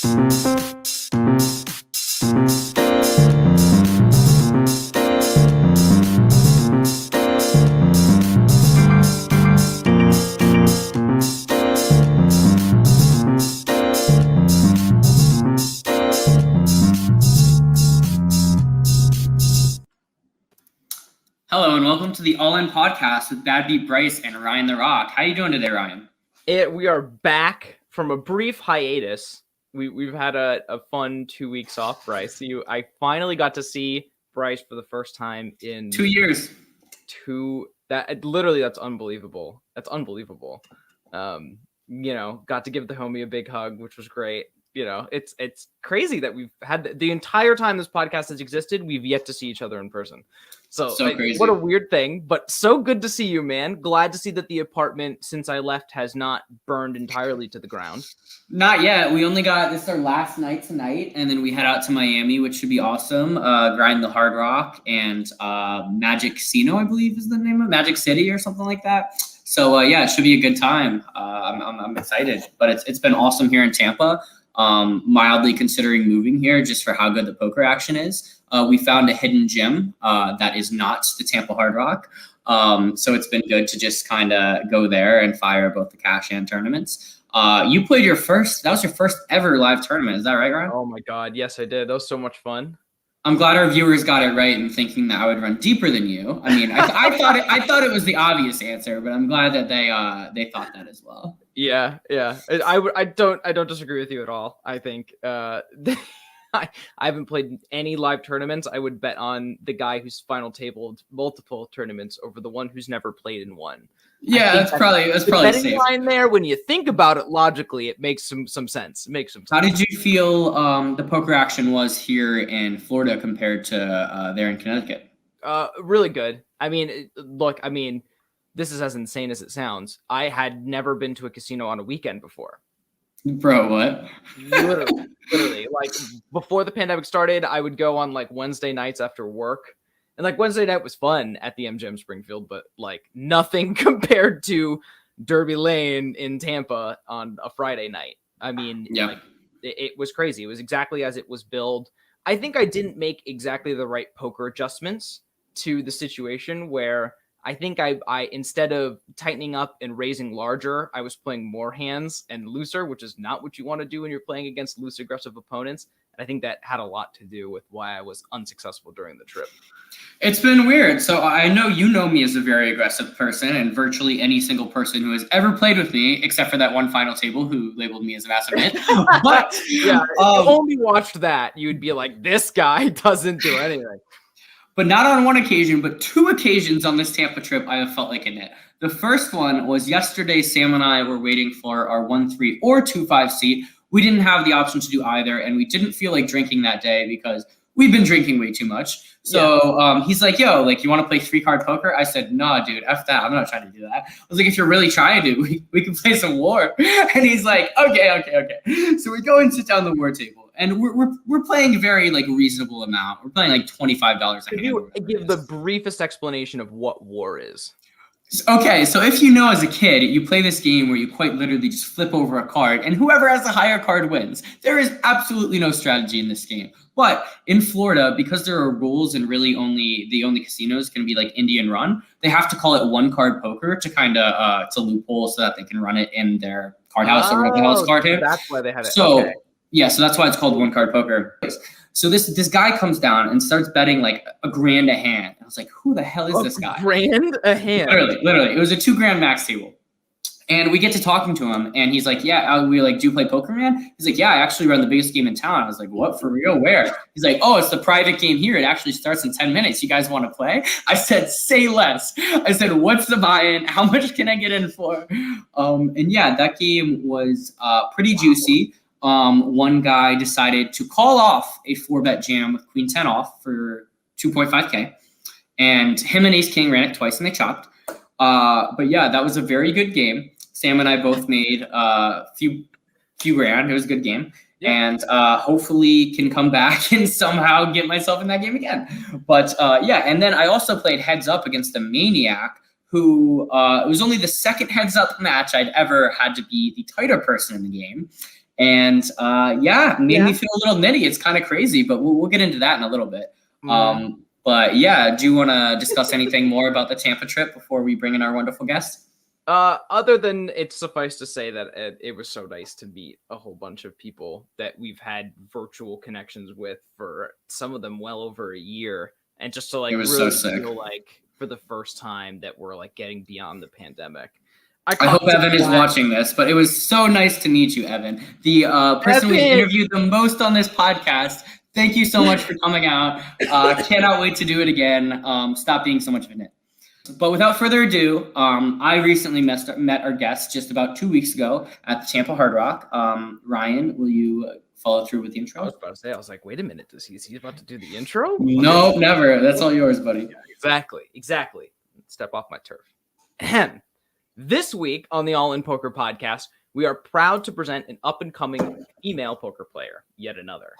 Hello and welcome to the All In Podcast with Bad Beat Bryce and Ryan the Rock. How you doing today, Ryan? We are back from a brief hiatus. We've had a fun 2 weeks off, Bryce. I finally got to see Bryce for the first time in 2 years. That's unbelievable. That's unbelievable. Got to give the homie a big hug, which was great. It's crazy that we've had the entire time this podcast has existed, we've yet to see each other in person. So crazy. What a weird thing, but so good to see you, man. Glad to see that the apartment since I left has not burned entirely to the ground. Not yet. We only got this our last night tonight, and then we head out to Miami, which should be awesome. Grind the Hard Rock and Magic Casino, I believe is the name of Magic City or something like that. So it should be a good time. I'm excited, but it's been awesome here in Tampa. Mildly considering moving here just for how good the poker action is. We found a hidden gem that is not the Tampa Hard Rock. So it's been good to just kind of go there and fire both the cash and tournaments. You played that was your first ever live tournament. Is that right, Ryan? Oh my God. Yes, I did. That was so much fun. I'm glad our viewers got it right in thinking that I would run deeper than you. I mean, I thought it was the obvious answer, but I'm glad that they thought that as well. Yeah. I don't disagree with you at all. I think I haven't played any live tournaments. I would bet on the guy who's final tabled multiple tournaments over the one who's never played in one. Yeah, that's probably the betting safe. Line there, when you think about it logically, it makes some sense. It makes some sense. How did you feel the poker action was here in Florida compared to there in Connecticut? Really good. I mean, look, this is as insane as it sounds. I had never been to a casino on a weekend before. Bro, what? Literally. Like before the pandemic started, I would go on like Wednesday nights after work. And like Wednesday night was fun at the MGM Springfield, but like nothing compared to Derby Lane in Tampa on a Friday night. I mean, it was crazy. It was exactly as it was billed. I think I didn't make exactly the right poker adjustments to the situation where I think I instead of tightening up and raising larger, I was playing more hands and looser, which is not what you want to do when you're playing against loose, aggressive opponents. And I think that had a lot to do with why I was unsuccessful during the trip. It's been weird. So I know you know me as a very aggressive person, and virtually any single person who has ever played with me, except for that one final table who labeled me as a massive hit. But yeah, if you only watched that, you'd be like, this guy doesn't do anything. But not on one occasion, but 2 occasions on this Tampa trip, I have felt like a nit. The first one was yesterday. Sam and I were waiting for our 1-3 or 2-5 seat. We didn't have the option to do either, and we didn't feel like drinking that day because we've been drinking way too much. So he's like, yo, like, you want to play 3-card poker? I said, nah, dude, F that. I'm not trying to do that. I was like, if you're really trying to, we can play some war. And he's like, okay. So we go and sit down the war table. And we're playing a very like reasonable amount. We're playing like $25 a hand. Could you give the briefest explanation of what war is? Okay, so if you know as a kid, you play this game where you quite literally just flip over a card, and whoever has the higher card wins. There is absolutely no strategy in this game. But in Florida, because there are rules and really the only casinos can be like Indian run, they have to call it 1-card poker to kind of to loophole so that they can run it in their card house or whatever the hell it's card here. That's why they have it. So. Okay. Yeah, so that's why it's called 1-card poker. So this guy comes down and starts betting like $1,000 a hand. I was like, who the hell is this guy? $1,000 a hand? Literally. It was a $2,000 max table. And we get to talking to him, and he's like, yeah, we like, do you play poker, man? He's like, yeah, I actually run the biggest game in town. I was like, what, for real? Where? He's like, oh, it's the private game here. It actually starts in 10 minutes. You guys want to play? I said, say less. I said, what's the buy-in? How much can I get in for? And yeah, that game was pretty juicy. One guy decided to call off a 4-bet jam with Queen 10 off for 2.5K, and him and Ace King ran it twice and they chopped. But yeah, that was a very good game. Sam and I both made a few grand. It was a good game. Yeah. And hopefully can come back and somehow get myself in that game again. But yeah, and then I also played heads up against a maniac who it was only the second heads up match I'd ever had to be the tighter person in the game. And made me feel a little nitty. It's kind of crazy, but we'll get into that in a little bit. But yeah, do you want to discuss anything more about the Tampa trip before we bring in our wonderful guest? Other than it's suffice to say that it was so nice to meet a whole bunch of people that we've had virtual connections with for some of them well over a year, and just to like really feel like for the first time that we're like getting beyond the pandemic. I hope Evan is watching this, but it was so nice to meet you, Evan. The person we interviewed the most on this podcast. Thank you so much for coming out. Cannot wait to do it again. Stop being so much of a nit. But without further ado, I recently met our guest just about 2 weeks ago at the Tampa Hard Rock. Ryan, will you follow through with the intro? I was about to say, I was like, wait a minute, is he about to do the intro? No, never. That's all yours, buddy. Yeah, exactly. Step off my turf. Ahem. This week on the All In Poker podcast, we are proud to present an up-and-coming female poker player, yet another.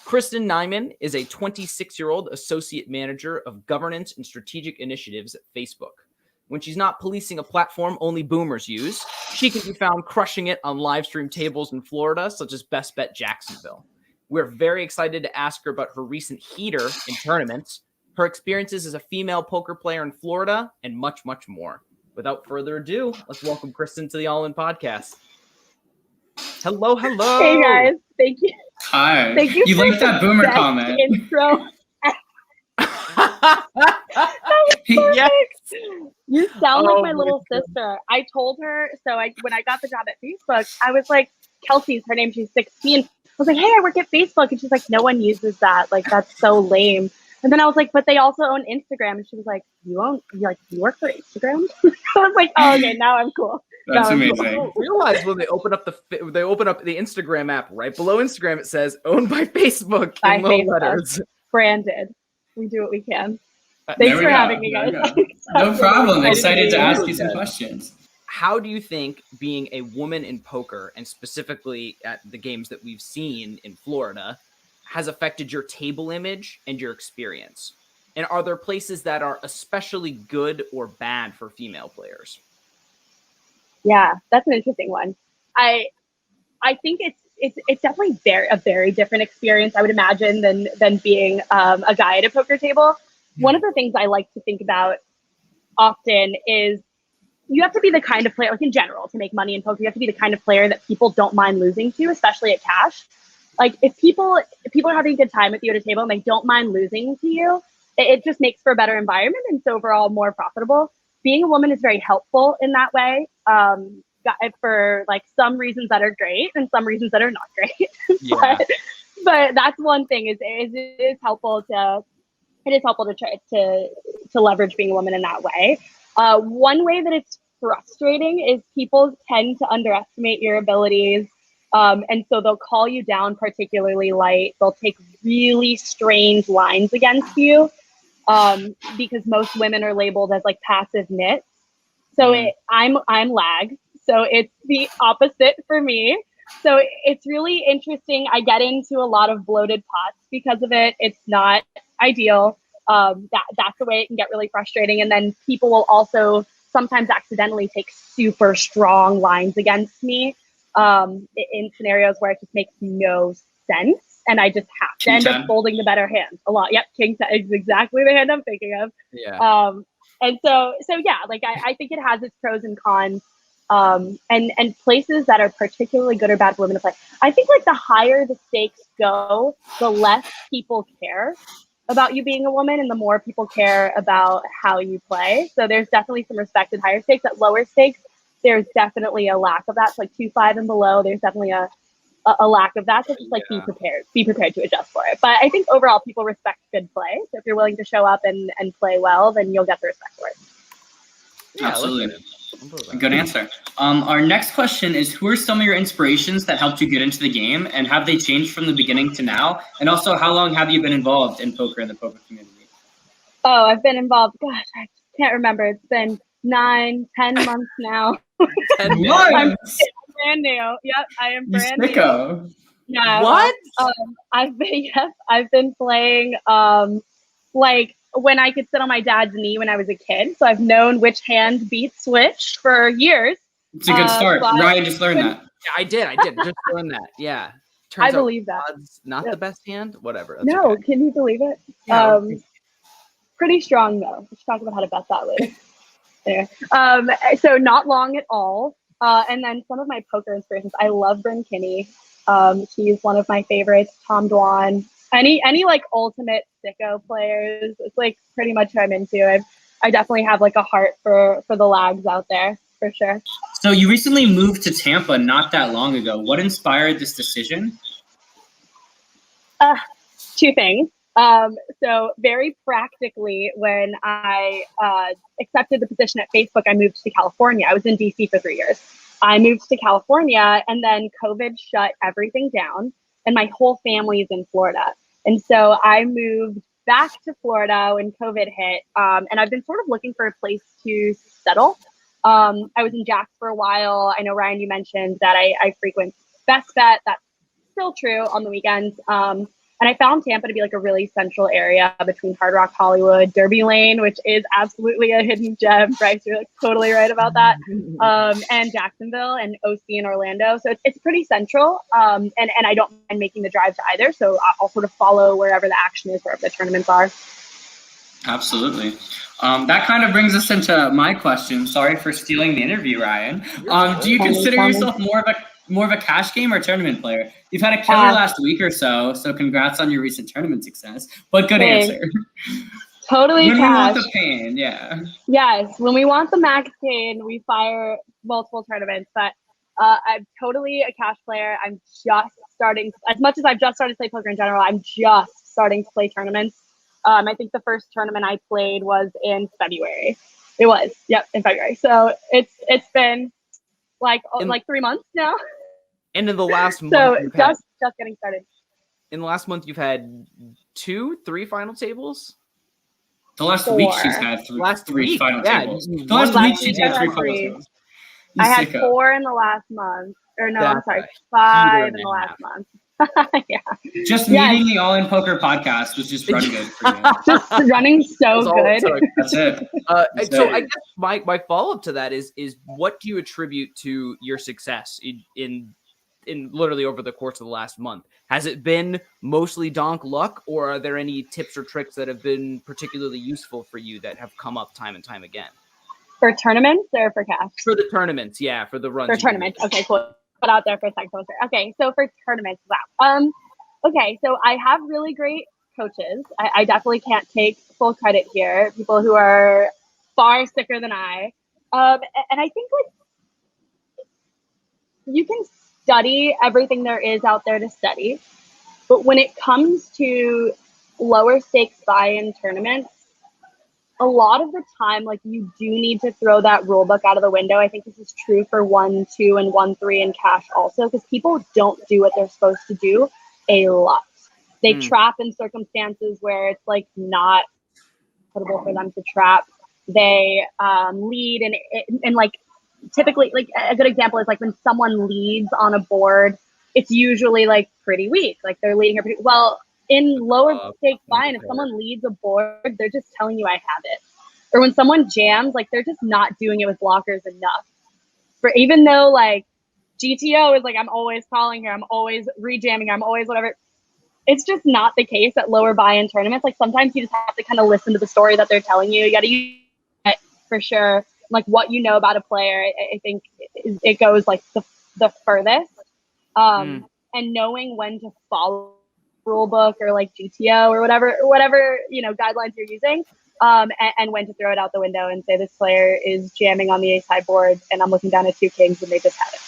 Kristin Nyman is a 26-year-old associate manager of governance and strategic initiatives at Facebook. When she's not policing a platform only boomers use, she can be found crushing it on live stream tables in Florida, such as Best Bet Jacksonville. We're very excited to ask her about her recent heater in tournaments, her experiences as a female poker player in Florida, and much, much more. Without further ado, let's welcome Kristin to the All In podcast. Hello. Hey guys, thank you. Hi. Thank you. You like that boomer comment? Intro. Yes. You sound like my little sister. I told her, when I got the job at Facebook, I was like, Kelsey's her name, she's 16. I was like, hey, I work at Facebook. And she's like, no one uses that. Like, that's so lame. And then I was like, but they also own Instagram. And she was like, you work for Instagram? I was like, oh, okay, now I'm cool. That's amazing. I don't realize when they open up the Instagram app, right below Instagram, it says owned by Facebook in low letters. Branded. We do what we can. Thanks for having me, guys. No problem. Excited to ask you some questions. How do you think being a woman in poker, and specifically at the games that we've seen in Florida, has affected your table image and your experience? And are there places that are especially good or bad for female players? Yeah, that's an interesting one. I think it's definitely a very different experience, I would imagine, than being a guy at a poker table. One of the things I like to think about often is you have to be the kind of player, like in general, to make money in poker, you have to be the kind of player that people don't mind losing to, especially at cash. Like if people are having a good time with you at a table and they don't mind losing to you, it just makes for a better environment and it's overall more profitable. Being a woman is very helpful in that way, for like some reasons that are great and some reasons that are not great. Yeah. but that's one thing it is helpful to try to leverage being a woman in that way. One way that it's frustrating is people tend to underestimate your abilities. And so they'll call you down particularly light. They'll take really strange lines against you. Because most women are labeled as like passive nits. So I'm lag. So it's the opposite for me. So it's really interesting. I get into a lot of bloated pots because of it. It's not ideal. That's the way it can get really frustrating. And then people will also sometimes accidentally take super strong lines against me in scenarios where it just makes no sense. And I just have to end up folding the better hand a lot. Yep, king 10 is exactly the hand I'm thinking of. Yeah. And so yeah, like I think it has its pros and cons. And places that are particularly good or bad for women to play. I think like the higher the stakes go, the less people care about you being a woman and the more people care about how you play. So there's definitely some respect at higher stakes. At lower stakes, there's definitely a lack of that. So like 2-5 and below, there's definitely a lack of that. So just like be prepared to adjust for it. But I think overall people respect good play. So if you're willing to show up and play well, then you'll get the respect for it. Yeah, absolutely. Good answer. Our next question is, who are some of your inspirations that helped you get into the game, and have they changed from the beginning to now? And also, how long have you been involved in poker and the poker community? Oh, I've been involved. Gosh, I can't remember. It's been 9-10 months now. 10 months? I'm brand new. Yep, I am brand new. Yeah. What? I've been playing like when I could sit on my dad's knee when I was a kid. So I've known which hand beats which for years. It's a good start. Ryan just learned that. I did just learn that. Yeah. I Turns out believe that. odds not the best hand. Whatever. That's No, okay. can you believe it? Yeah, Pretty strong though. We should talk about how to bet that later. Yeah. So not long at all. And then some of my poker inspirations. I love Bryn Kinney. She's one of my favorites. Tom Dwan. Any like ultimate sicko players. It's like pretty much who I'm into. I definitely have like a heart for the lags out there for sure. So you recently moved to Tampa not that long ago. What inspired this decision? Two things. So very practically, when I accepted the position at Facebook, I moved to California. I was in DC for 3 years. I moved to California, and then COVID shut everything down, and my whole family is in Florida. And so I moved back to Florida when COVID hit, and I've been sort of looking for a place to settle. I was in Jax for a while. I know, Ryan, you mentioned that I frequent Best Bet. That's still true on the weekends. And I found Tampa to be like a really central area between Hard Rock, Hollywood, Derby Lane, which is absolutely a hidden gem. Bryce, you're like totally right about that. And Jacksonville and OC in Orlando. So it's pretty central. And I don't mind making the drive to either. So I'll sort of follow wherever the action is, wherever the tournaments are. Absolutely. That kind of brings us into my question. Sorry for stealing the interview, Ryan. Do you consider yourself more of a cash game or tournament player? You've had a killer last week or so congrats on your recent tournament success. But good answer. Totally when cash. We want the pain, yeah. Yes, when we want the max pain, we fire multiple tournaments. But I'm totally a cash player. I'm just starting, as much as I've just started to play poker in general, I'm just starting to play tournaments. I think the first tournament I played was in February. It was, yep, in February. So it's been like 3 months now. And in the last month, so just getting started. In the last month, you've had 2-3 final tables. The last week she's had three final tables. The last week she's had 3 final tables. I had 4 in the last month. Or no, I'm sorry, 5 in the last month. Yeah. Just meeting the All In Poker podcast was just running good for you. Just running so good. That's it. So I guess my follow-up to that is what do you attribute to your success in literally over the course of the last month? Has it been mostly donk luck, or are there any tips or tricks that have been particularly useful for you that have come up time and time again? For tournaments or for cash? For the tournaments, yeah, for the runs. For tournaments, okay, cool. Put out there for a second. Okay, so for tournaments, wow. Okay, so I have really great coaches. I definitely can't take full credit here. People who are far sicker than I. And I think like you can study everything there is out there to study, but when it comes to lower stakes buy-in tournaments, a lot of the time, like you do need to throw that rule book out of the window. I think this is true for 1-2 and 1-3 in cash also, because people don't do what they're supposed to do a lot. They trap in circumstances where it's like not comfortable for them to trap. They lead and like typically, like a good example is like when someone leads on a board, it's usually like pretty weak. Like they're leading her pretty well. In lower stake buy-in, if someone leads a board, they're just telling you I have it. Or when someone jams, like they're just not doing it with blockers enough. For even though like GTO is like, I'm always calling her, I'm always rejamming her, I'm always whatever. It's just not the case at lower buy-in tournaments. Like sometimes you just have to kind of listen to the story that they're telling you. You got to use it for sure. Like what you know about a player, I think it goes like the furthest. And knowing when to follow rule book or like GTO or whatever guidelines you're using, and when to throw it out the window and say this player is jamming on the ace high board and I'm looking down at 2 kings and they just had it.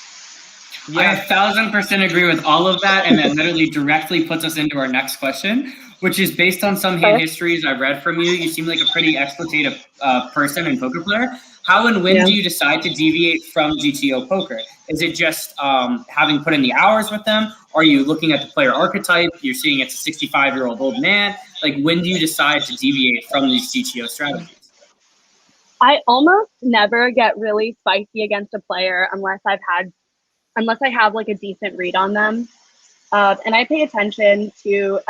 Yeah. I 1000% agree with all of that, and that literally directly puts us into our next question, which is based on some hand histories I've read from you. You seem like a pretty exploitative person and poker player. How and when do you decide to deviate from GTO poker? Is it just having put in the hours with them? Are you looking at the player archetype? You're seeing it's a 65-year-old old man. Like, when do you decide to deviate from these GTO strategies? I almost never get really spicy against a player unless I have like a decent read on them. And I pay attention to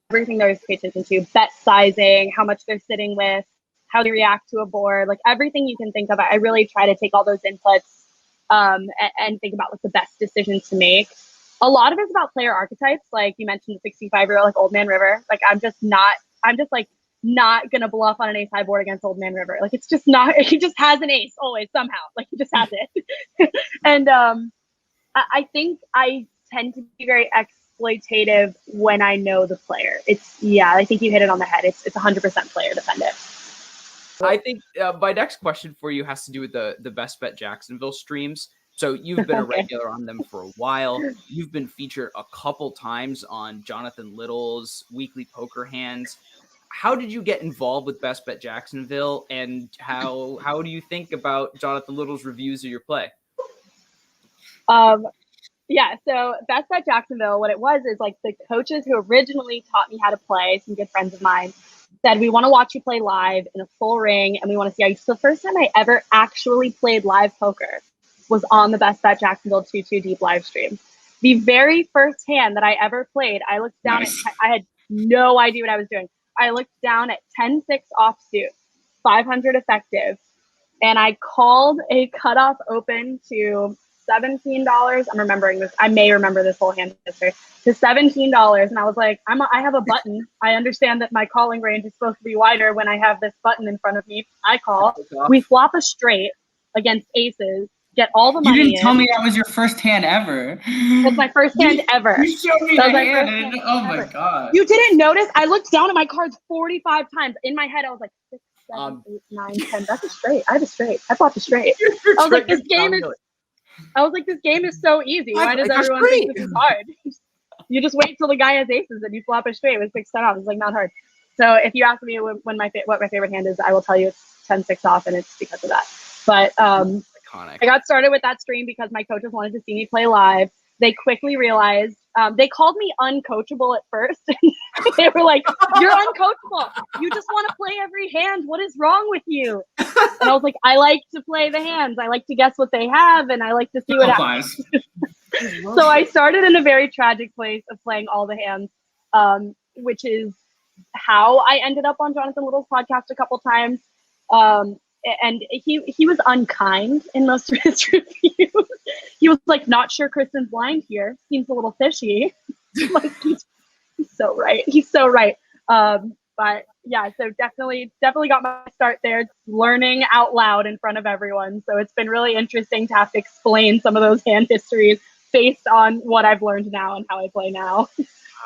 everything there is to pay attention to: bet sizing, how much they're sitting with, how they react to a board, like everything you can think of. I really try to take all those inputs and think about like the best decisions to make. A lot of it's about player archetypes. Like you mentioned, the 65-year-old, like Old Man River. Like I'm just like not gonna bluff on an ace high board against Old Man River. Like it's just not. He just has an ace always somehow. Like he just has it. And I think I tend to be very exploitative when I know the player. I think you hit it on the head. It's 100% player dependent. I think my next question for you has to do with the Best Bet Jacksonville streams. So you've been a regular on them for a while. You've been featured a couple times on Jonathan Little's weekly poker hands. How did you get involved with Best Bet Jacksonville, and how do you think about Jonathan Little's reviews of your play? Yeah, so Best Bet Jacksonville, what it was is like the coaches who originally taught me how to play, some good friends of mine, said, we want to watch you play live in a full ring, and we want to see how you. So the first time I ever actually played live poker was on the Best Bet Jacksonville 2-2 deep live stream. The very first hand that I ever played, I looked down at, I had no idea what I was doing. I looked down at 10-6 offsuit, 500 effective, and I called a cutoff open to $17. I'm remembering this. I may remember this whole hand history. To $17, and I was like, I have a button. I understand that my calling range is supposed to be wider when I have this button in front of me. I call. We flop a straight against aces. Get all the money. You didn't tell me that was your first hand ever. That's my first hand ever. You showed me the hand. Oh my god. You didn't notice? I looked down at my cards 45 times. In my head, I was like 6, 7, 8, 9, 10. That's a straight. I have a straight. I flopped a straight. I was like, this game is so easy. Why does everyone think this is hard? You just wait till the guy has aces and you flop a straight with 6-10 off. It's like not hard. So if you ask me what my favorite hand is, I will tell you it's 10-6 off, and it's because of that. But I got started with that stream because my coaches wanted to see me play live. They quickly realized, they called me uncoachable at first. They were like, you're uncoachable. You just want to play every hand. What is wrong with you? And I was like, I like to play the hands. I like to guess what they have, and I like to see what happens. So I started in a very tragic place of playing all the hands, which is how I ended up on Jonathan Little's podcast a couple times. And he was unkind in most of his reviews. He was like, not sure Kristen's blind here. Seems a little fishy. Like he's so right. He's so right. But yeah, so definitely got my start there, learning out loud in front of everyone. So it's been really interesting to have to explain some of those hand histories based on what I've learned now and how I play now.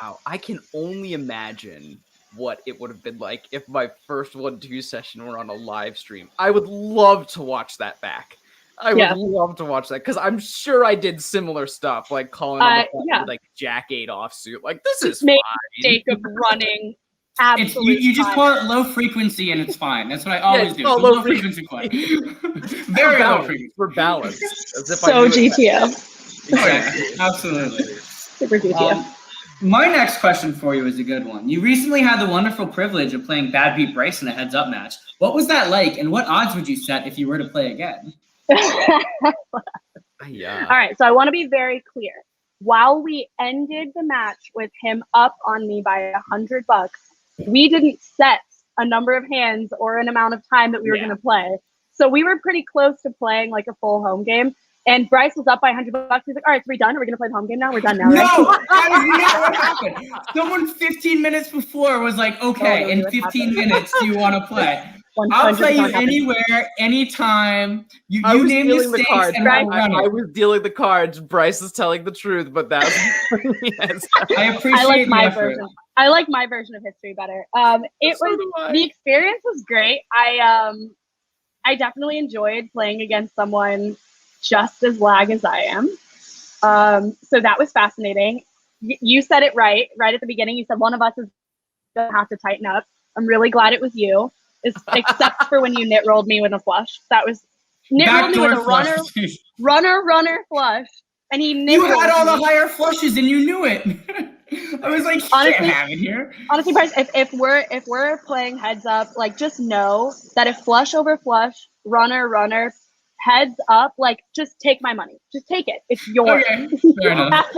Wow, I can only imagine what it would have been like if my first 1-2 session were on a live stream. I would love to watch that back. I would love to watch that because I'm sure I did similar stuff, like calling on the with like Jack 8 offsuit. Like this is fine. Mistake of running. Absolutely. You just call it low frequency and it's fine. That's what I always do. So low frequency play. Very low frequency for balance. So GTO. Exactly. Absolutely. Super GTO. My next question for you is a good one. You recently had the wonderful privilege of playing Bad Beat Bryce in a heads-up match. What was that like, and what odds would you set if you were to play again? Yeah. All right, so I want to be very clear. While we ended the match with him up on me by $100, we didn't set a number of hands or an amount of time that we were going to play. So we were pretty close to playing like a full home game. And Bryce was up by $100. He's like, all right, so we're done? Are we going to play the home game now? We're done now, right? No, that was not what happened. Someone 15 minutes before was like, okay, in 15 minutes, do you want to play? I'll play you anywhere, anytime. You name the stakes and I was dealing the cards. Bryce is telling the truth, but that's I appreciate my version. I like my version of history better. The experience was great. I definitely enjoyed playing against someone just as lag as I am. So that was fascinating. You said it right at the beginning. You said one of us is going to have to tighten up. I'm really glad it was you, except for when you nit rolled me with a flush. That was nit rolled me with a runner flush. And he nit rolled me. You had all the higher flushes and you knew it. I was like, honestly, can't have it here. Honestly, Bryce, if we're playing heads up, like just know that if flush over flush, runner, heads up, like just take my money. Just take it. It's yours. Okay, fair enough.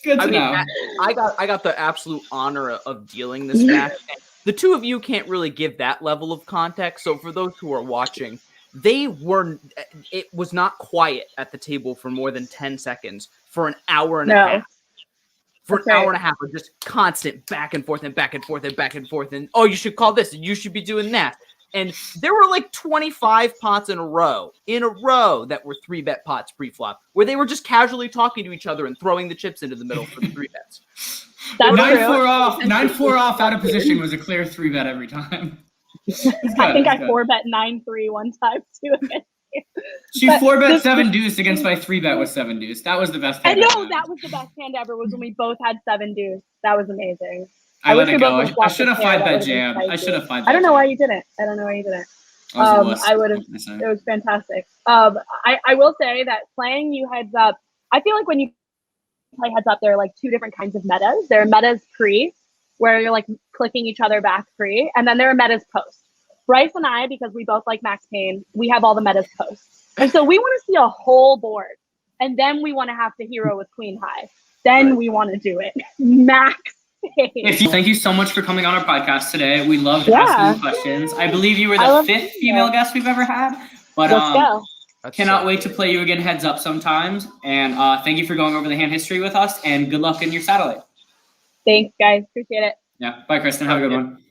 Good to know. I got the absolute honor of dealing this match. The two of you can't really give that level of context. So for those who are watching, it was not quiet at the table for more than 10 seconds for an hour and a half. For an hour and a half of just constant back and forth and back and forth and back and forth. And, oh, you should call this and you should be doing that. And there were like 25 pots in a row that were 3-bet pots pre-flop, where they were just casually talking to each other and throwing the chips into the middle for the 3-bets. 9-4 off out of position was a clear 3-bet every time. I think I 4-bet 9-3 one time too. She 4-bet 7 deuce against my 3-bet with 7 deuce. That was the best hand. I know that was the best hand ever. Was when we both had 7 deuce. That was amazing. I let it go. I should have 5-bet jammed. I should have 5-bet. I don't know why you didn't. I would have. It was fantastic. I will say that playing you heads up. I feel like when you play heads up, there are like 2 different kinds of metas. There are metas pre, where you're like clicking each other back pre, and then there are metas post. Bryce and I, because we both like Max Payne, we have all the metas posts. And so we want to see a whole board. And then we want to have the hero with Queen High. Then we want to do it. Max Payne. Thank you so much for coming on our podcast today. We loved asking you questions. I believe you were the 5th female guest we've ever had. But let's go. Cannot wait to play you again heads up sometimes. And thank you for going over the hand history with us. And good luck in your satellite. Thanks, guys. Appreciate it. Yeah. Bye, Kristen. Have a good one.